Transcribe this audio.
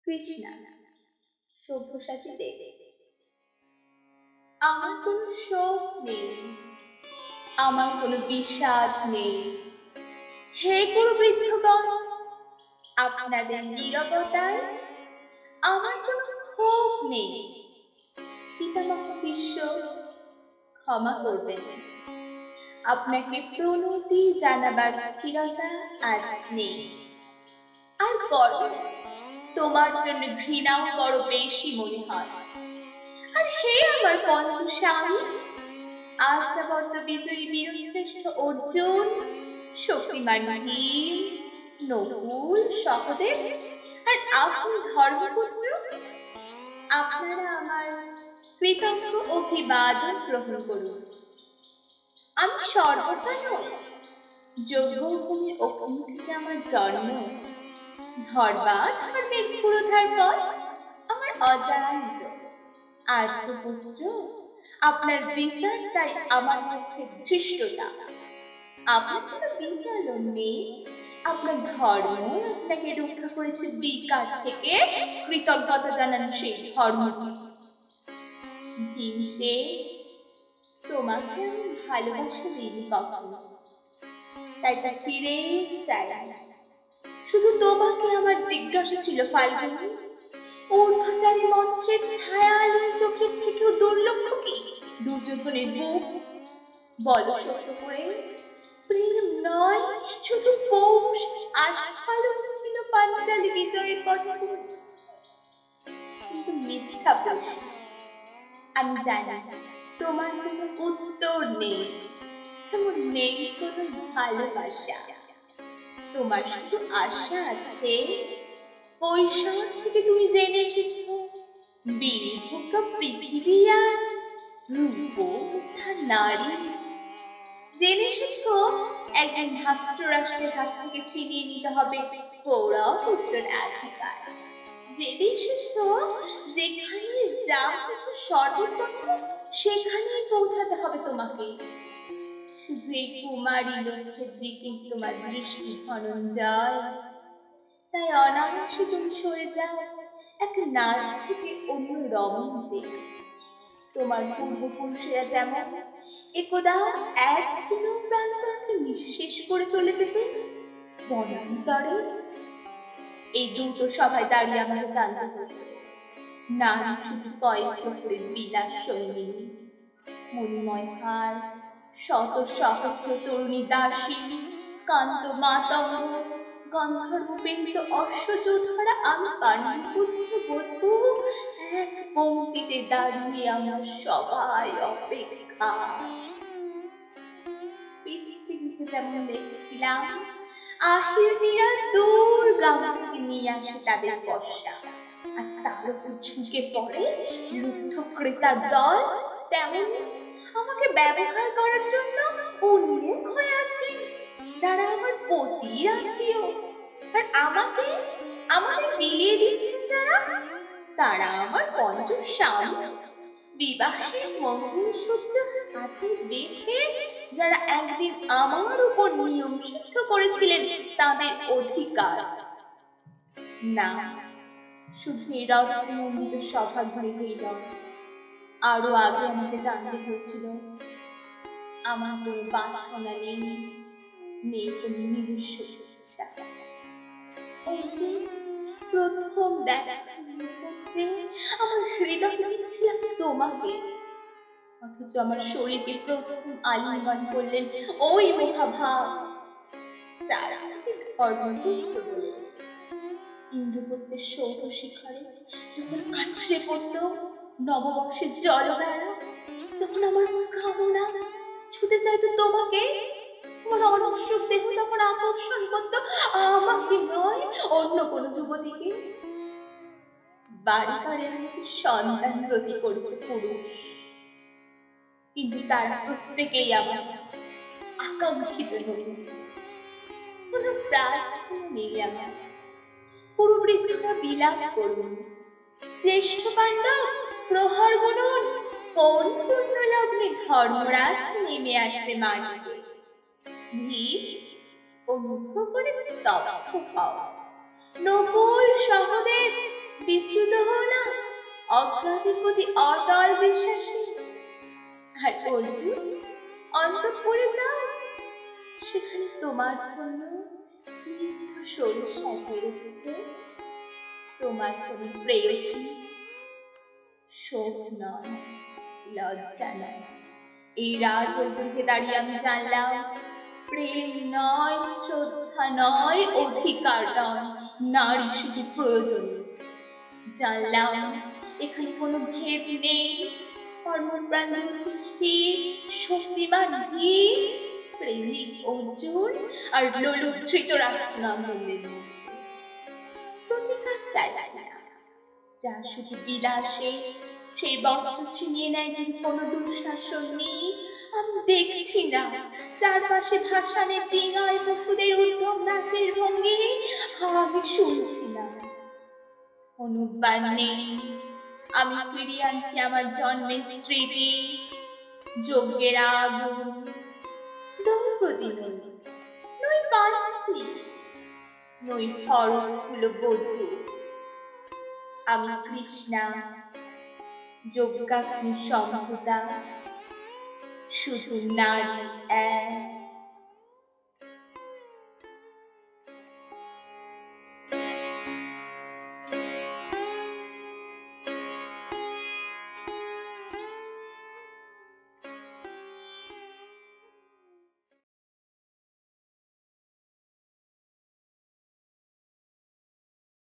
কৃষ্ণা সব্যসাচী দেব। আমার কোনো শোক নেই, আমার কোনো বিষাদ নেই। হে গুরু বৃদ্ধগণ, আপনাদের নীরবতায় আমার কোনো ক্ষোভ নেই। পিতামহ বিশ্ব ক্ষমা করবেন, আপনাকে প্রণতি জানাবার স্থিরতা আজ নেই। আর গরম তোমার জন্য ঘৃণাও বড় বেশি মনে হয়। আর হে আমার পঞ্চস্বামী, আর্যাবর্ত বিজয়ী বীরশ্রেষ্ঠ অর্জুন, শক্তিমান ভীম, নকুল, সহদেব আর আপনি ধর্মপুত্র, আপনারা আমার কৃতজ্ঞ অভিবাদন গ্রহণ করুন। আমি সর্বকাল যজ্ঞভূমির অগ্নি থেকে আমার জন্ম, ধর্মের পুরোধার পর আমার অজান্ত আর্যপুত্র, আপনার বিচার তাই আমার মধ্যে ধৃষ্টতা। আপনার কোনো বিচারণ নেই, আপনার ধর্ম আপনাকে রক্ষা করেছে বিকার থেকে। কৃতজ্ঞতা জানান সেই ধর্মকে। ভীমসে, তোমাকে আমি ভালোবাসা দিইনি কখনো, তাই তা ফিরে চাই। শুধু তোমাকে আমার জিজ্ঞাসা ছিল ফাল্গুনী, ঊর্ধ্বচারী মৎস্যের ছায়ালু চোখের থেকেও দুর্লক্ষ কি দুর্যোধনের মুখ? বলো সত্য করে, প্রেম নয় শুধু পৌষ আস্ফালন ছিল পাঞ্চালী বিজয়ের কথা। কিন্তু মিথ্যা প্রশ্ন, আমি জানি তোমার কোনো উত্তর নেই, তেমন নেই কোনো ভালোবাসা। তোমার শুধু আশা আছে, কৈশোর থেকে তুমি জেনে এসেছো বীরভূত পৃথিবী আর রূপোত্থার নারী। জেনে এসেছো একদিন ধাত্ররাষ্ট্রের হাত থেকে ছিনিয়ে নিতে হবে কৌরব উত্তরাধিকার। জেনে এসেছো যেখানে যা কিছু সর্বোত্তম সেখানেই পৌঁছাতে হবে তোমাকে। শুধু এই কুমারী লক্ষ্যের দিকে তোমার দৃষ্টি ধনঞ্জয়, তাই অনায়াসে তুমি সরে যাও এক নারী থেকে অন্য রমণীতে। তোমার পূর্বপুরুষেরা যেমন একদা এক ক্ষীণ প্রান্তরকে নিঃশেষ করে চলে যেতে বনান্তরে, এই দুটো সভায় দাঁড়িয়ে আমাকে জানতে হয়েছে নারী শুধু কয়েক বছরের বিলাস সঙ্গিনী, মণিময় হার, শত সহস্র তরুণী দাসী, কান্ত মাতঙ্গ, গন্ধর্ব প্রেমিত অশ্বযোধারা, আমি পাণ্ডুপুত্র বধূ, এক পংক্তিতে দাঁড়িয়ে আমরা সবাই অপেক্ষা। পৃথিবীতে যেমন দেখছিলাম আহিরীরা দূর গ্রাম থেকে নিয়ে আসে তাদের পশা, আর তার উপর ঝুঁকে পড়ে লুব্ধ ক্রেতার দল, তেমন আমাকে ব্যবহার করার জন্য উন্মুখ হয়ে আছে যারা আমার পতির আত্মীয়। আর আমাকে আমাকে বিলিয়ে দিচ্ছেন যারা, তারা আমার পঞ্চস্বামী। বিবাহের মঙ্গলসূত্র হাতে বেঁধে যারা একদিন আমার উপর নিয়ম সিদ্ধ করেছিলেন তাদের অধিকার। না, শুধু এই রত্নমণ্ডিত সভাগৃহেই নয়, আরো আগে আমাকে জানতে হয়েছিল আমার কোনো বাসনা নেই, নেই কোনো নিজস্ব ইচ্ছা। প্রথম দেখা আমার হৃদয় দিচ্ছিল তোমাকে, অথচ আমার শরীরকে প্রথম আলিঙ্গন করলেন ওই মহাভাব যারা ধর্মপুত্র বলে। ইন্দ্রপ্রস্থের সৌধ শিখরে যখন আছড়ে পড়ল নববর্ষের জলধারা, যখন আমার কামনা ছুতে চাইতো তোমাকে, তোমার অনশ্বর দেহ তখন আকর্ষণ করত আমাকে নয় অন্য কোনো যুবতীকে। বাড়ি বাড়ি আমাকে সন্তান প্রতি করেছে পুরুষ, কিন্তু তারা প্রত্যেকেই আমার আকাঙ্ক্ষিত নই। কোনো প্রার্থনা নেই আমার। পুরুবৃদ্ধরা বিলাপ করুন, জ্যেষ্ঠ পাণ্ডব প্রহর গুনুন, কোন পূর্ণ লগ্নে ধর্মরাজ নেমে আসবে মাটিতে। ভীম অনুগ্রহ করে স্তব্ধ হও, নকুল, সহদেব বিচ্যুত হও না অজ্ঞাতের প্রতি অটল বিশ্বাসী। আর অর্জুন অন্তঃপুরে যাও, সেখানে তোমার জন্য স্নিগ্ধ সরু সাজিয়ে রেখেছে তোমার কোন প্রেয়সী। শোক নয়, লজ্জা নয়, এই রাজ অর্জুনকে দাঁড়িয়ে আমি জানলাম প্রেম নয়, শ্রদ্ধা নয়, অধিকার নয়, নারী শুধু প্রয়োজন। জানলাম এখানে কোনো ভেদ নেই, কর্মপ্রাণ যুধিষ্ঠির, শক্তিমান ভীম, প্রেমিক অর্জুন আর লোলুপ ধৃতরাষ্ট্রনন্দনের প্রতিকার চাইছি না। যার শুধু বিলাসে সেই বস্ত্র ছিনিয়ে নেয় যদি কোনো দুঃশাসনী, আমি দেখছি না। চারপাশে ভাসানের ডিঙায় পশুদের উদ্যম নাচের ভঙ্গি আমি শুনছি না। অনুবার নেই, আমি ফিরিয়ে আনছি আমার জন্মের স্মৃতি, যজ্ঞের আগুন, দ্রৌপদী নই পাঞ্চি, নই হরকুল বধূ, আমি কৃষ্ণা, যজ্ঞাগ্নি সম্ভুতা, শুধু নারী এক।